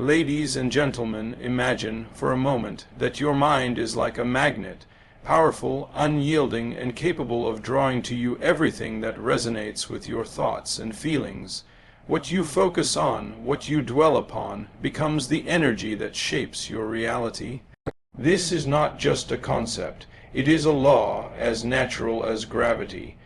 Ladies and gentlemen, imagine for a moment that your mind is like a magnet, powerful, unyielding, and capable of drawing to you everything that resonates with your thoughts and feelings. What you focus on, what you dwell upon, becomes the energy that shapes your reality. This is not just a concept. It is a law as natural as gravity.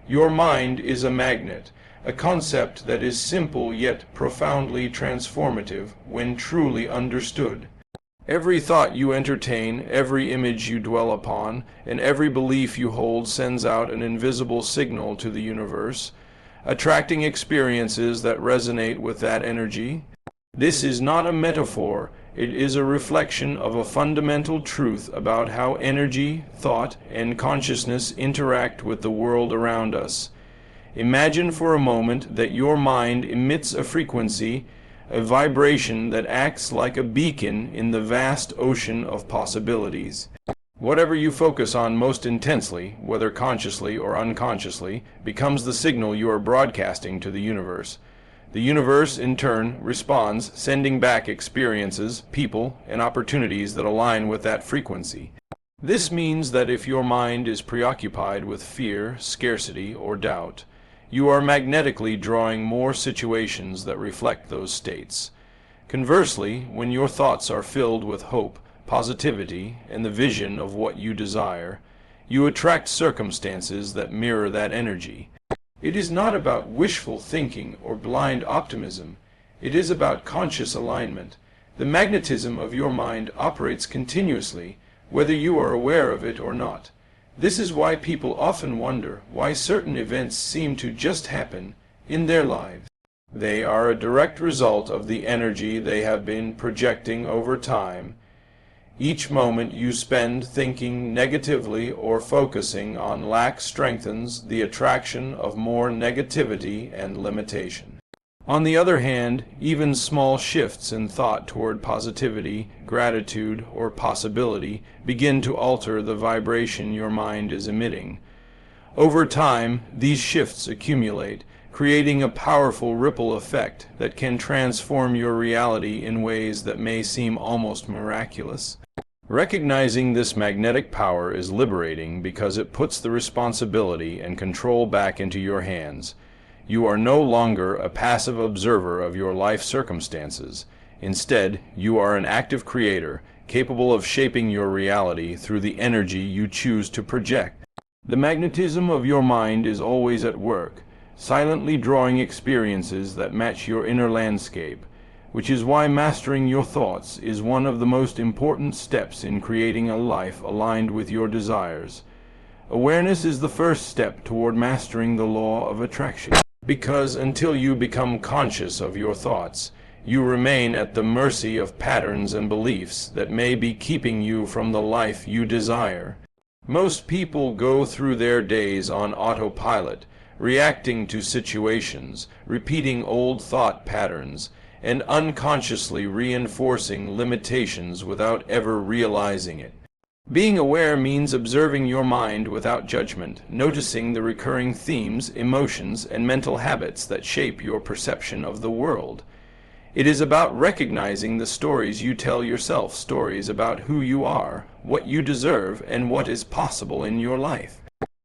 Your mind is a magnet, a concept that is simple yet profoundly transformative when truly understood. Every thought you entertain, every image you dwell upon, and every belief you hold sends out an invisible signal to the universe, attracting experiences that resonate with that energy. This is not a metaphor. It is a reflection of a fundamental truth about how energy, thought, and consciousness interact with the world around us. Imagine for a moment that your mind emits a frequency, a vibration that acts like a beacon in the vast ocean of possibilities. Whatever you focus on most intensely, whether consciously or unconsciously, becomes the signal you are broadcasting to the universe. The universe, in turn, responds, sending back experiences, people, and opportunities that align with that frequency. This means that if your mind is preoccupied with fear, scarcity, or doubt, you are magnetically drawing more situations that reflect those states. Conversely, when your thoughts are filled with hope, positivity, and the vision of what you desire, you attract circumstances that mirror that energy. It is not about wishful thinking or blind optimism. It is about conscious alignment. The magnetism of your mind operates continuously, whether you are aware of it or not. This is why people often wonder why certain events seem to just happen in their lives. They are a direct result of the energy they have been projecting over time. Each moment you spend thinking negatively or focusing on lack strengthens the attraction of more negativity and limitation. On the other hand, even small shifts in thought toward positivity, gratitude, or possibility begin to alter the vibration your mind is emitting. Over time, these shifts accumulate, creating a powerful ripple effect that can transform your reality in ways that may seem almost miraculous. Recognizing this magnetic power is liberating because it puts the responsibility and control back into your hands. You are no longer a passive observer of your life circumstances. Instead, you are an active creator, capable of shaping your reality through the energy you choose to project. The magnetism of your mind is always at work, silently drawing experiences that match your inner landscape, which is why mastering your thoughts is one of the most important steps in creating a life aligned with your desires. Awareness is the first step toward mastering the law of attraction, because until you become conscious of your thoughts, you remain at the mercy of patterns and beliefs that may be keeping you from the life you desire. Most people go through their days on autopilot, reacting to situations, repeating old thought patterns, and unconsciously reinforcing limitations without ever realizing it. Being aware means observing your mind without judgment, noticing the recurring themes, emotions, and mental habits that shape your perception of the world. It is about recognizing the stories you tell yourself, stories about who you are, what you deserve, and what is possible in your life.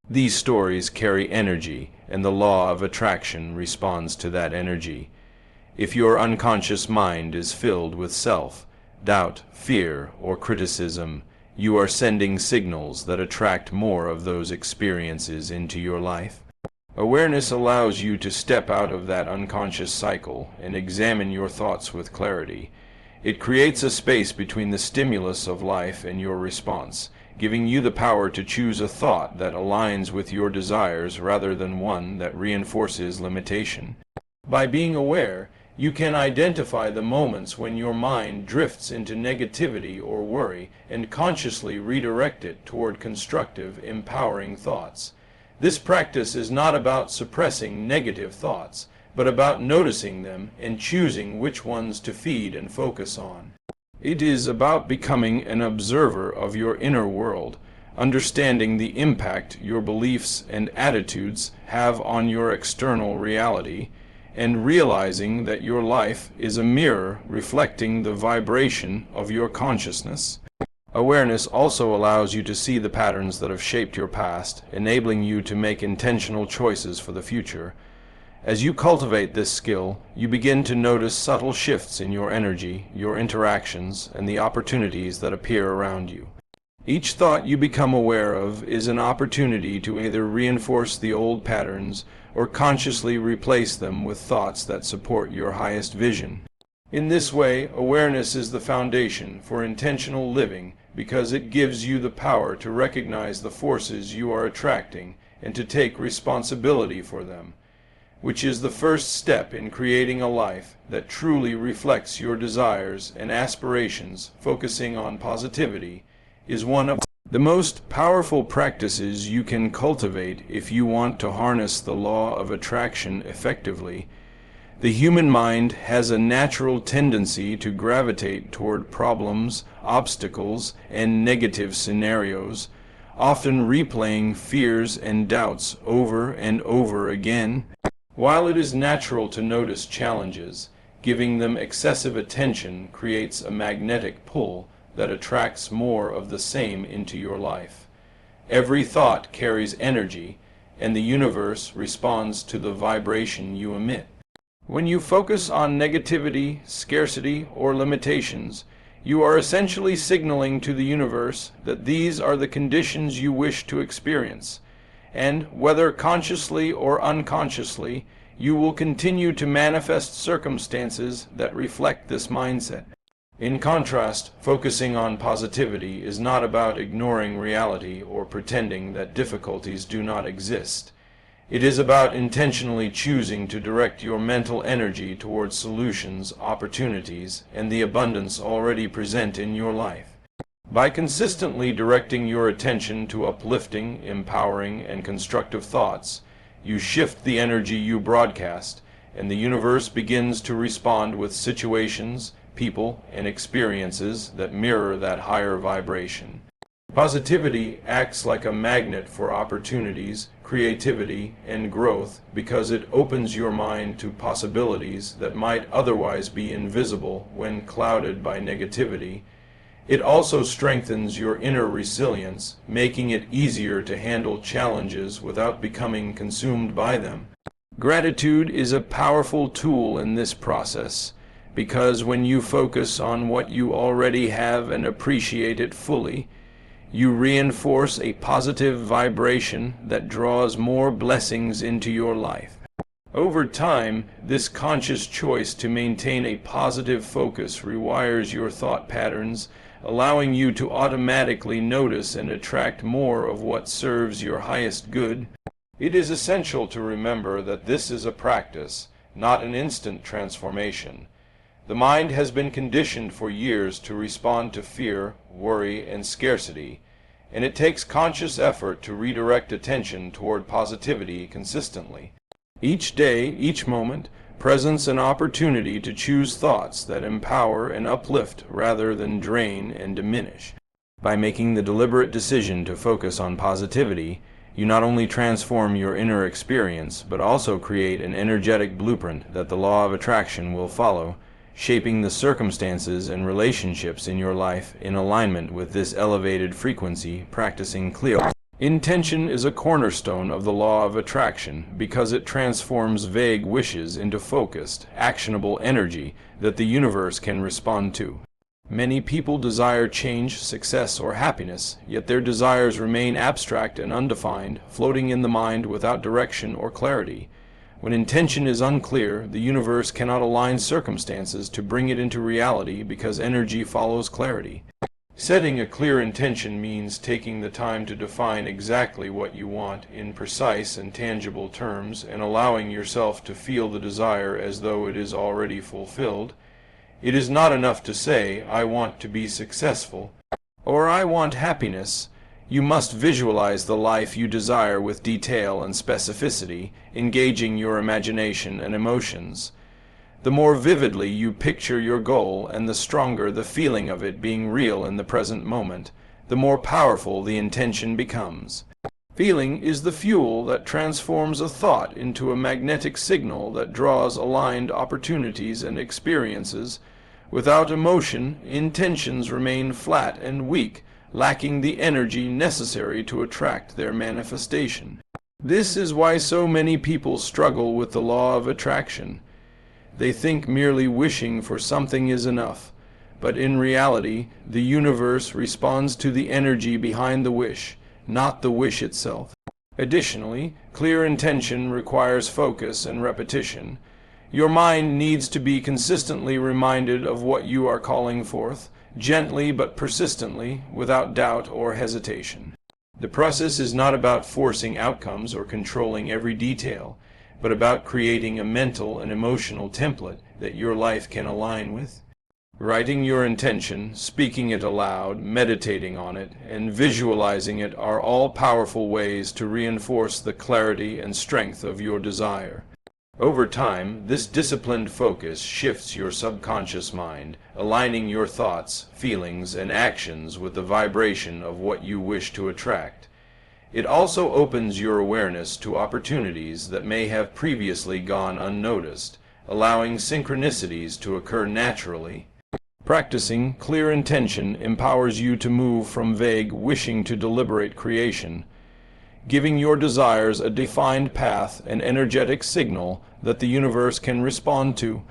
These stories carry energy, and the law of attraction responds to that energy. If your unconscious mind is filled with self, doubt, fear, or criticism, you are sending signals that attract more of those experiences into your life. Awareness allows you to step out of that unconscious cycle and examine your thoughts with clarity. It creates a space between the stimulus of life and your response, giving you the power to choose a thought that aligns with your desires rather than one that reinforces limitation. By being aware, you can identify the moments when your mind drifts into negativity or worry and consciously redirect it toward constructive, empowering thoughts. This practice is not about suppressing negative thoughts, but about noticing them and choosing which ones to feed and focus on. It is about becoming an observer of your inner world, understanding the impact your beliefs and attitudes have on your external reality, and realizing that your life is a mirror reflecting the vibration of your consciousness. Awareness also allows you to see the patterns that have shaped your past, enabling you to make intentional choices for the future. As you cultivate this skill, you begin to notice subtle shifts in your energy, your interactions, and the opportunities that appear around you. Each thought you become aware of is an opportunity to either reinforce the old patterns or consciously replace them with thoughts that support your highest vision. In this way, awareness is the foundation for intentional living because it gives you the power to recognize the forces you are attracting and to take responsibility for them, which is the first step in creating a life that truly reflects your desires and aspirations. Focusing on positivity is one of the most powerful practices you can cultivate if you want to harness the law of attraction effectively. The human mind has a natural tendency to gravitate toward problems, obstacles, and negative scenarios, often replaying fears and doubts over and over again. While it is natural to notice challenges, giving them excessive attention creates a magnetic pull that attracts more of the same into your life. Every thought carries energy, and the universe responds to the vibration you emit. When you focus on negativity, scarcity, or limitations, you are essentially signaling to the universe that these are the conditions you wish to experience, and whether consciously or unconsciously, you will continue to manifest circumstances that reflect this mindset. In contrast, focusing on positivity is not about ignoring reality or pretending that difficulties do not exist. It is about intentionally choosing to direct your mental energy towards solutions, opportunities, and the abundance already present in your life. By consistently directing your attention to uplifting, empowering, and constructive thoughts, you shift the energy you broadcast, and the universe begins to respond with situations, people, and experiences that mirror that higher vibration. Positivity acts like a magnet for opportunities, creativity, and growth because it opens your mind to possibilities that might otherwise be invisible when clouded by negativity. It also strengthens your inner resilience, making it easier to handle challenges without becoming consumed by them. Gratitude is a powerful tool in this process, because when you focus on what you already have and appreciate it fully, you reinforce a positive vibration that draws more blessings into your life. Over time, this conscious choice to maintain a positive focus rewires your thought patterns, allowing you to automatically notice and attract more of what serves your highest good. It is essential to remember that this is a practice, not an instant transformation. The mind has been conditioned for years to respond to fear, worry, and scarcity, and it takes conscious effort to redirect attention toward positivity consistently. Each day, each moment, presents an opportunity to choose thoughts that empower and uplift rather than drain and diminish. By making the deliberate decision to focus on positivity, you not only transform your inner experience, but also create an energetic blueprint that the law of attraction will follow, shaping the circumstances and relationships in your life in alignment with this elevated frequency. Practicing clear intention is a cornerstone of the law of attraction because it transforms vague wishes into focused, actionable energy that the universe can respond to. Many people desire change, success, or happiness, yet their desires remain abstract and undefined, floating in the mind without direction or clarity. When intention is unclear, the universe cannot align circumstances to bring it into reality because energy follows clarity. Setting a clear intention means taking the time to define exactly what you want in precise and tangible terms and allowing yourself to feel the desire as though it is already fulfilled. It is not enough to say, "I want to be successful," or "I want happiness." You must visualize the life you desire with detail and specificity, engaging your imagination and emotions. The more vividly you picture your goal and the stronger the feeling of it being real in the present moment, the more powerful the intention becomes. Feeling is the fuel that transforms a thought into a magnetic signal that draws aligned opportunities and experiences. Without emotion, intentions remain flat and weak, lacking the energy necessary to attract their manifestation. This is why so many people struggle with the law of attraction. They think merely wishing for something is enough, but in reality, the universe responds to the energy behind the wish, not the wish itself. Additionally, clear intention requires focus and repetition. Your mind needs to be consistently reminded of what you are calling forth, gently but persistently, without doubt or hesitation. The process is not about forcing outcomes or controlling every detail, but about creating a mental and emotional template that your life can align with. Writing your intention, speaking it aloud, meditating on it, and visualizing it are all powerful ways to reinforce the clarity and strength of your desire. Over time, this disciplined focus shifts your subconscious mind, aligning your thoughts, feelings, and actions with the vibration of what you wish to attract. It also opens your awareness to opportunities that may have previously gone unnoticed, allowing synchronicities to occur naturally. Practicing clear intention empowers you to move from vague wishing to deliberate creation, giving your desires a defined path and energetic signal that the universe can respond to.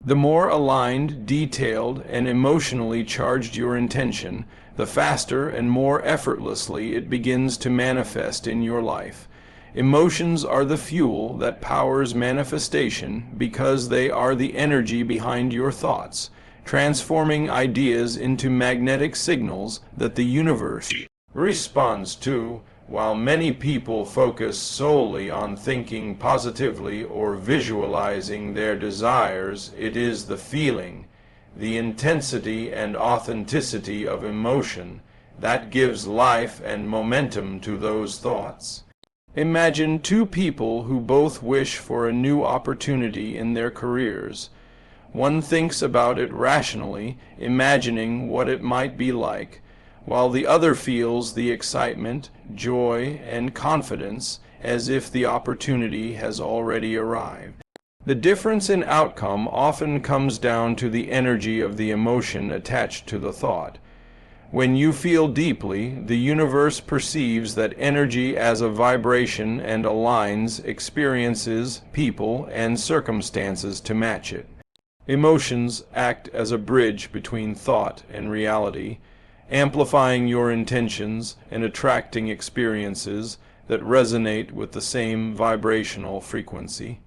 The more aligned, detailed, and emotionally charged your intention, the faster and more effortlessly it begins to manifest in your life. Emotions are the fuel that powers manifestation because they are the energy behind your thoughts, transforming ideas into magnetic signals that the universe responds to. While many people focus solely on thinking positively or visualizing their desires, it is the feeling, the intensity and authenticity of emotion that gives life and momentum to those thoughts. Imagine two people who both wish for a new opportunity in their careers. One thinks about it rationally, imagining what it might be like, while the other feels the excitement, joy, and confidence as if the opportunity has already arrived. The difference in outcome often comes down to the energy of the emotion attached to the thought. When you feel deeply, the universe perceives that energy as a vibration and aligns experiences, people, and circumstances to match it. Emotions act as a bridge between thought and reality, amplifying your intentions and attracting experiences that resonate with the same vibrational frequency.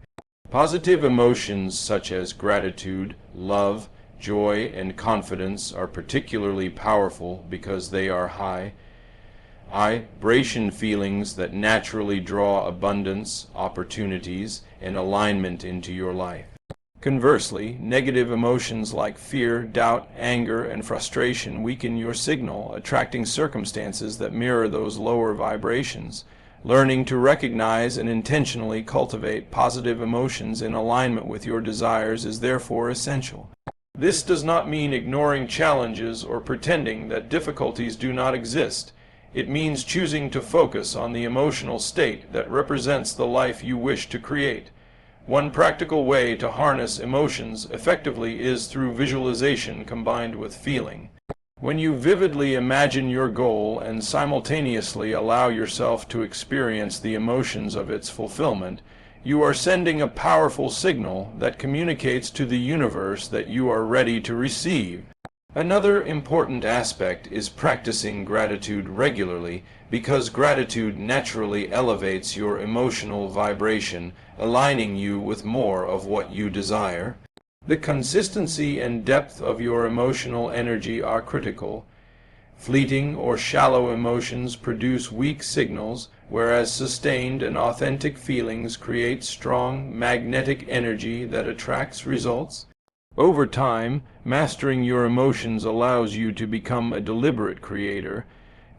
Positive emotions such as gratitude, love, joy, and confidence are particularly powerful because they are high vibration feelings that naturally draw abundance, opportunities, and alignment into your life. Conversely, negative emotions like fear, doubt, anger, and frustration weaken your signal, attracting circumstances that mirror those lower vibrations. Learning to recognize and intentionally cultivate positive emotions in alignment with your desires is therefore essential. This does not mean ignoring challenges or pretending that difficulties do not exist. It means choosing to focus on the emotional state that represents the life you wish to create. One practical way to harness emotions effectively is through visualization combined with feeling. When you vividly imagine your goal and simultaneously allow yourself to experience the emotions of its fulfillment, you are sending a powerful signal that communicates to the universe that you are ready to receive. Another important aspect is practicing gratitude regularly, because gratitude naturally elevates your emotional vibration, aligning you with more of what you desire. The consistency and depth of your emotional energy are critical. Fleeting or shallow emotions produce weak signals, whereas sustained and authentic feelings create strong, magnetic energy that attracts results. Over time, mastering your emotions allows you to become a deliberate creator,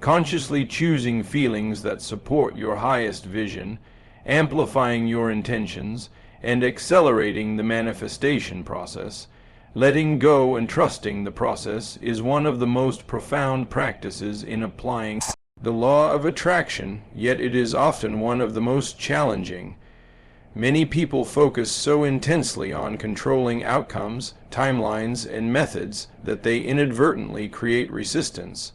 consciously choosing feelings that support your highest vision, amplifying your intentions, and accelerating the manifestation process. Letting go and trusting the process is one of the most profound practices in applying the law of attraction, yet it is often one of the most challenging. Many people focus so intensely on controlling outcomes, timelines, and methods that they inadvertently create resistance,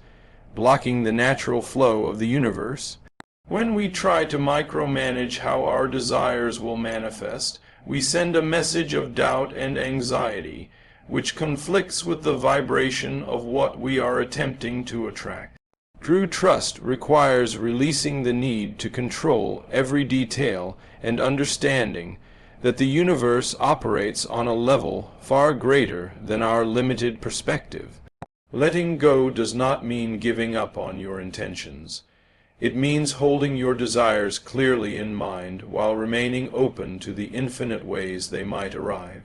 blocking the natural flow of the universe. When we try to micromanage how our desires will manifest, we send a message of doubt and anxiety, which conflicts with the vibration of what we are attempting to attract. True trust requires releasing the need to control every detail and understanding that the universe operates on a level far greater than our limited perspective. Letting go does not mean giving up on your intentions. It means holding your desires clearly in mind while remaining open to the infinite ways they might arrive.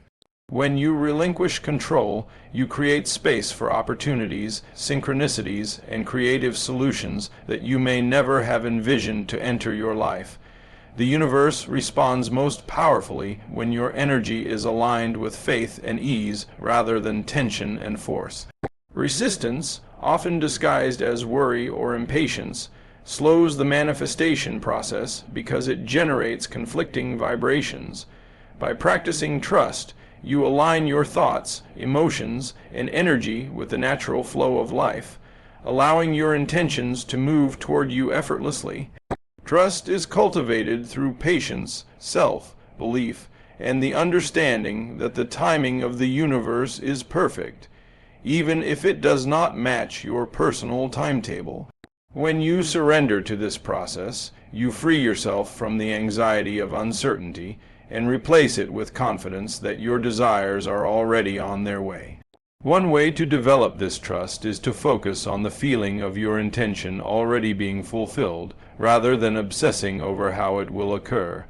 When you relinquish control, you create space for opportunities, synchronicities, and creative solutions that you may never have envisioned to enter your life. The universe responds most powerfully when your energy is aligned with faith and ease rather than tension and force. Resistance, often disguised as worry or impatience, slows the manifestation process because it generates conflicting vibrations. By practicing trust, you align your thoughts, emotions, and energy with the natural flow of life, allowing your intentions to move toward you effortlessly. Trust is cultivated through patience, self-belief, and the understanding that the timing of the universe is perfect, even if it does not match your personal timetable. When you surrender to this process, you free yourself from the anxiety of uncertainty and replace it with confidence that your desires are already on their way. One way to develop this trust is to focus on the feeling of your intention already being fulfilled, rather than obsessing over how it will occur.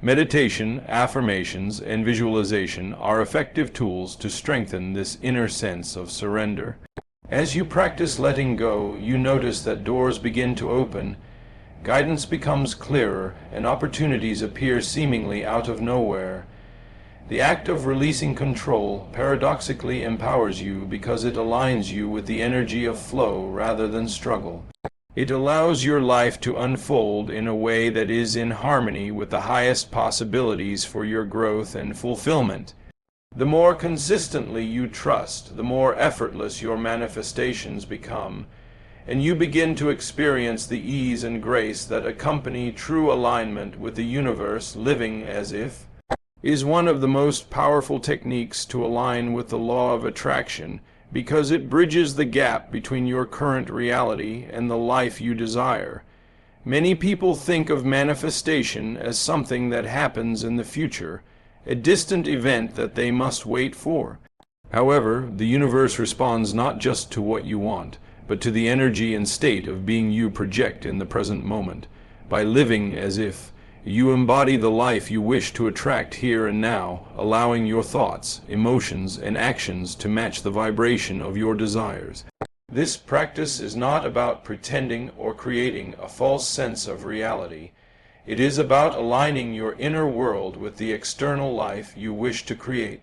Meditation, affirmations, and visualization are effective tools to strengthen this inner sense of surrender. As you practice letting go, you notice that doors begin to open, guidance becomes clearer, and opportunities appear seemingly out of nowhere. The act of releasing control paradoxically empowers you because it aligns you with the energy of flow rather than struggle. It allows your life to unfold in a way that is in harmony with the highest possibilities for your growth and fulfillment. The more consistently you trust, the more effortless your manifestations become, and you begin to experience the ease and grace that accompany true alignment with the universe. Living as if is one of the most powerful techniques to align with the law of attraction because it bridges the gap between your current reality and the life you desire. Many people think of manifestation as something that happens in the future, a distant event that they must wait for. However, the universe responds not just to what you want, but to the energy and state of being you project in the present moment. By living as if, you embody the life you wish to attract here and now, allowing your thoughts, emotions, and actions to match the vibration of your desires. This practice is not about pretending or creating a false sense of reality. It is about aligning your inner world with the external life you wish to create.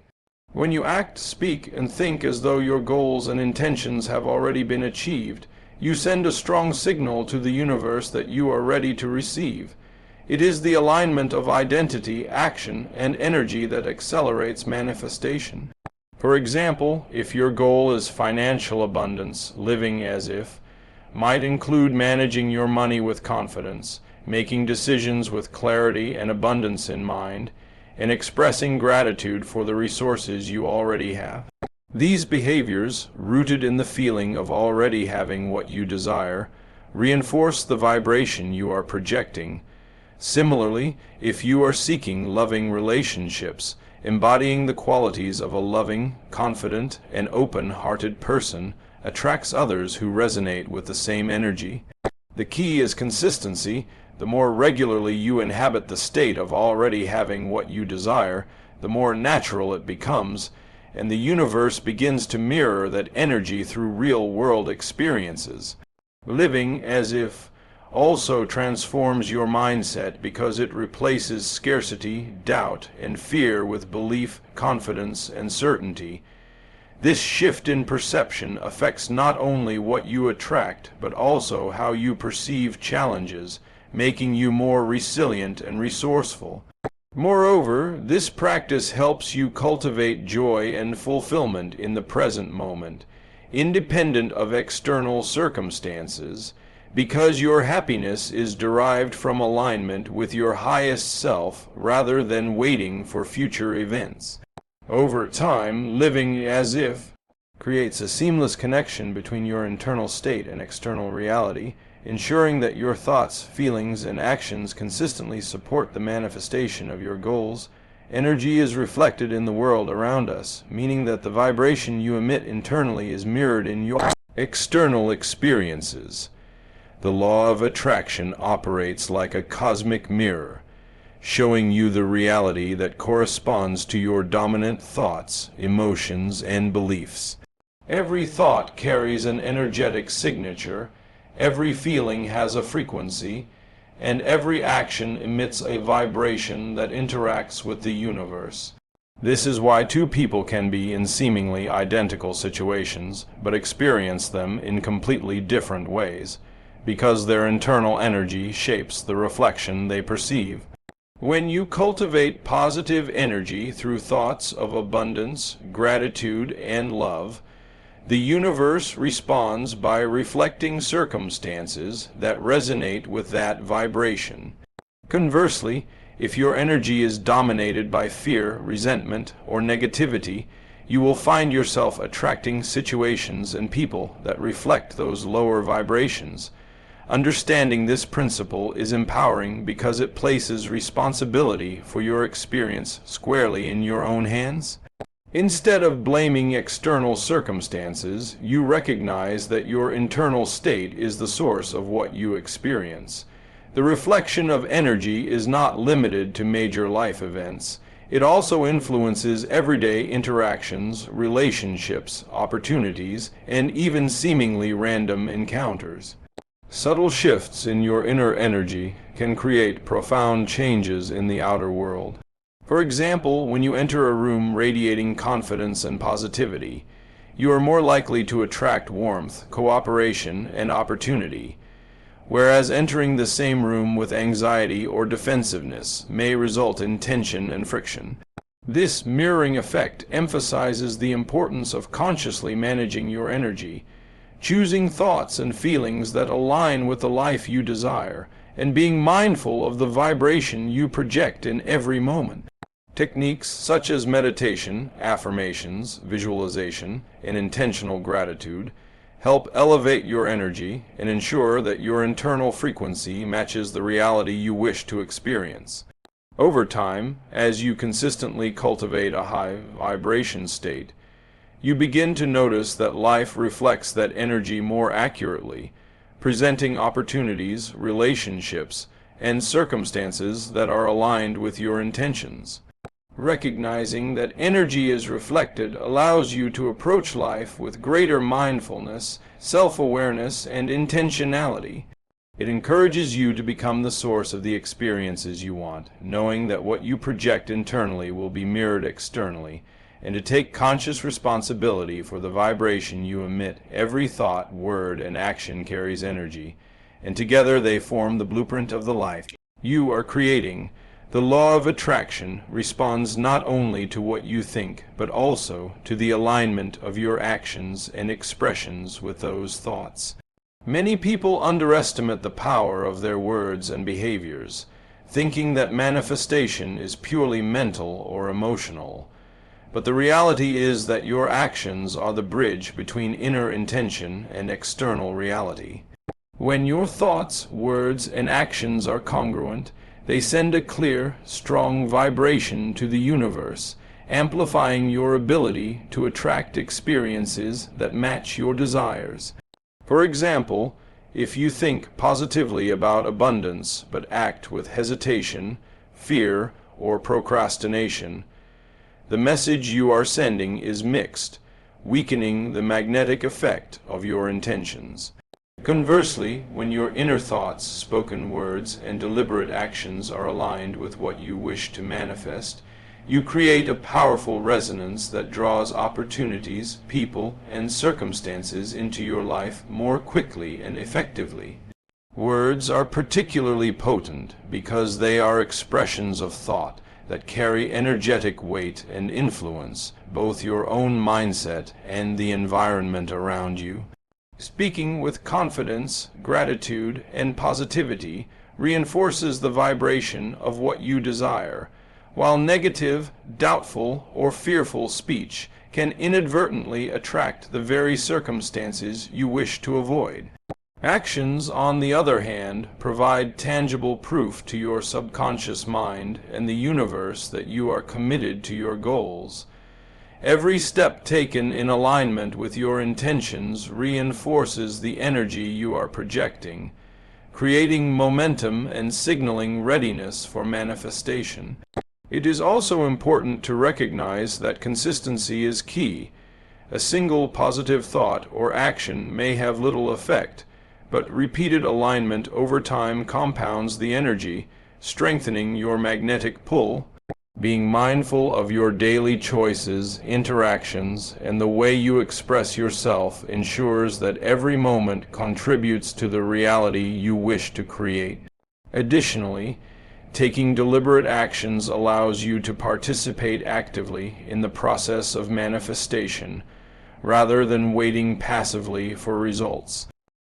When you act, speak, and think as though your goals and intentions have already been achieved, you send a strong signal to the universe that you are ready to receive. It is the alignment of identity, action, and energy that accelerates manifestation. For example, if your goal is financial abundance, living as if might include managing your money with confidence, making decisions with clarity and abundance in mind, and expressing gratitude for the resources you already have. These behaviors, rooted in the feeling of already having what you desire, reinforce the vibration you are projecting. Similarly, if you are seeking loving relationships, embodying the qualities of a loving, confident, and open-hearted person attracts others who resonate with the same energy. The key is consistency. The more regularly you inhabit the state of already having what you desire, the more natural it becomes, and the universe begins to mirror that energy through real-world experiences. Living as if also transforms your mindset because it replaces scarcity, doubt, and fear with belief, confidence, and certainty. This shift in perception affects not only what you attract, but also how you perceive challenges, making you more resilient and resourceful. Moreover, this practice helps you cultivate joy and fulfillment in the present moment, independent of external circumstances, because your happiness is derived from alignment with your highest self rather than waiting for future events. Over time, living as if creates a seamless connection between your internal state and external reality, ensuring that your thoughts, feelings, and actions consistently support the manifestation of your goals. Energy is reflected in the world around us, meaning that the vibration you emit internally is mirrored in your external experiences. The law of attraction operates like a cosmic mirror, showing you the reality that corresponds to your dominant thoughts, emotions, and beliefs. Every thought carries an energetic signature, every feeling has a frequency, and every action emits a vibration that interacts with the universe. This is why two people can be in seemingly identical situations, but experience them in completely different ways, because their internal energy shapes the reflection they perceive. When you cultivate positive energy through thoughts of abundance, gratitude, and love, the universe responds by reflecting circumstances that resonate with that vibration. Conversely, if your energy is dominated by fear, resentment, or negativity, you will find yourself attracting situations and people that reflect those lower vibrations. Understanding this principle is empowering because it places responsibility for your experience squarely in your own hands. Instead of blaming external circumstances, you recognize that your internal state is the source of what you experience. The reflection of energy is not limited to major life events. It also influences everyday interactions, relationships, opportunities, and even seemingly random encounters. Subtle shifts in your inner energy can create profound changes in the outer world. For example, when you enter a room radiating confidence and positivity, you are more likely to attract warmth, cooperation, and opportunity, whereas entering the same room with anxiety or defensiveness may result in tension and friction. This mirroring effect emphasizes the importance of consciously managing your energy, choosing thoughts and feelings that align with the life you desire, and being mindful of the vibration you project in every moment. Techniques such as meditation, affirmations, visualization, and intentional gratitude help elevate your energy and ensure that your internal frequency matches the reality you wish to experience. Over time, as you consistently cultivate a high vibration state, you begin to notice that life reflects that energy more accurately, presenting opportunities, relationships, and circumstances that are aligned with your intentions. Recognizing that energy is reflected allows you to approach life with greater mindfulness, self-awareness, and intentionality. It encourages you to become the source of the experiences you want, knowing that what you project internally will be mirrored externally, and to take conscious responsibility for the vibration you emit. Every thought, word, and action carries energy, and together they form the blueprint of the life you are creating. The law of attraction responds not only to what you think, but also to the alignment of your actions and expressions with those thoughts. Many people underestimate the power of their words and behaviors, thinking that manifestation is purely mental or emotional. But the reality is that your actions are the bridge between inner intention and external reality. When your thoughts, words, and actions are congruent, they send a clear, strong vibration to the universe, amplifying your ability to attract experiences that match your desires. For example, if you think positively about abundance but act with hesitation, fear, or procrastination, the message you are sending is mixed, weakening the magnetic effect of your intentions. Conversely, when your inner thoughts, spoken words, and deliberate actions are aligned with what you wish to manifest, you create a powerful resonance that draws opportunities, people, and circumstances into your life more quickly and effectively. Words are particularly potent because they are expressions of thought that carry energetic weight and influence both your own mindset and the environment around you. Speaking with confidence, gratitude, and positivity reinforces the vibration of what you desire, while negative, doubtful, or fearful speech can inadvertently attract the very circumstances you wish to avoid. Actions, on the other hand, provide tangible proof to your subconscious mind and the universe that you are committed to your goals. Every step taken in alignment with your intentions reinforces the energy you are projecting, creating momentum and signaling readiness for manifestation. It is also important to recognize that consistency is key. A single positive thought or action may have little effect, but repeated alignment over time compounds the energy, strengthening your magnetic pull. Being mindful of your daily choices, interactions, and the way you express yourself ensures that every moment contributes to the reality you wish to create. Additionally, taking deliberate actions allows you to participate actively in the process of manifestation, rather than waiting passively for results.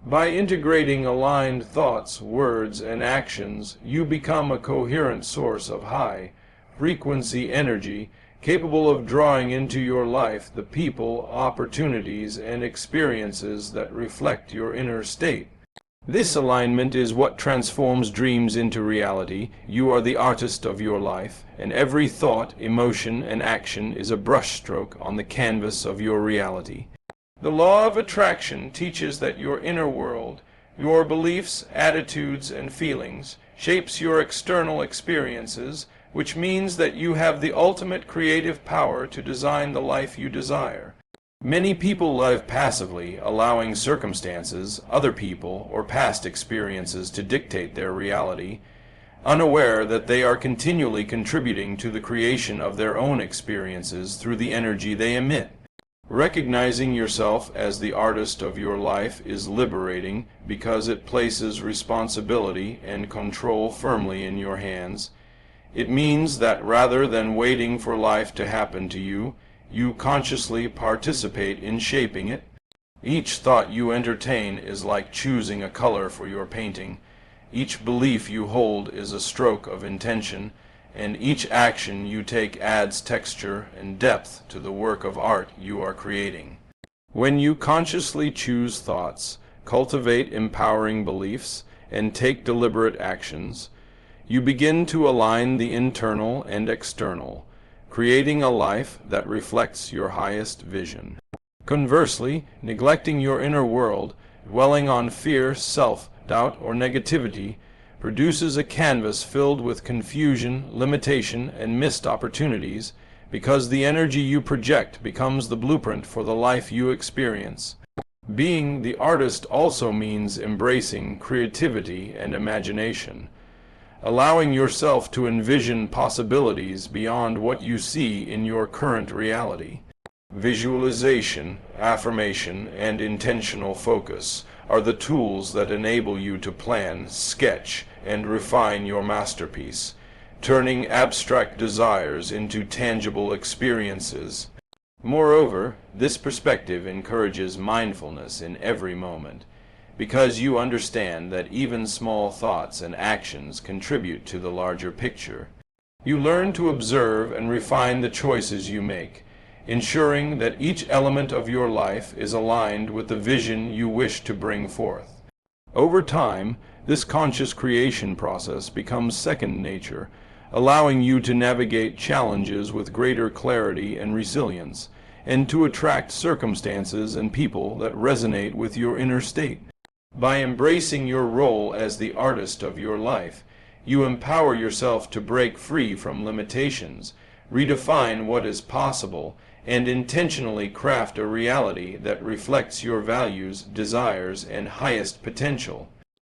By integrating aligned thoughts, words, and actions, you become a coherent source of high-frequency energy capable of drawing into your life the people, opportunities, and experiences that reflect your inner state. This alignment is what transforms dreams into reality. You are the artist of your life, and every thought, emotion, and action is a brushstroke on the canvas of your reality. The law of attraction teaches that your inner world, your beliefs, attitudes, and feelings, shapes your external experiences, which means that you have the ultimate creative power to design the life you desire. Many people live passively, allowing circumstances, other people, or past experiences to dictate their reality, unaware that they are continually contributing to the creation of their own experiences through the energy they emit. Recognizing yourself as the artist of your life is liberating because it places responsibility and control firmly in your hands. It means that rather than waiting for life to happen to you, you consciously participate in shaping it. Each thought you entertain is like choosing a color for your painting. Each belief you hold is a stroke of intention, and each action you take adds texture and depth to the work of art you are creating. When you consciously choose thoughts, cultivate empowering beliefs, and take deliberate actions, you begin to align the internal and external, creating a life that reflects your highest vision. Conversely, neglecting your inner world, dwelling on fear, self-doubt, or negativity, produces a canvas filled with confusion, limitation, and missed opportunities, because the energy you project becomes the blueprint for the life you experience. Being the artist also means embracing creativity and imagination, allowing yourself to envision possibilities beyond what you see in your current reality. Visualization, affirmation, and intentional focus are the tools that enable you to plan, sketch, and refine your masterpiece, turning abstract desires into tangible experiences. Moreover, this perspective encourages mindfulness in every moment, because you understand that even small thoughts and actions contribute to the larger picture. You learn to observe and refine the choices you make, ensuring that each element of your life is aligned with the vision you wish to bring forth. Over time, this conscious creation process becomes second nature, allowing you to navigate challenges with greater clarity and resilience, and to attract circumstances and people that resonate with your inner state. By embracing your role as the artist of your life, you empower yourself to break free from limitations, redefine what is possible, and intentionally craft a reality that reflects your values, desires, and highest potential.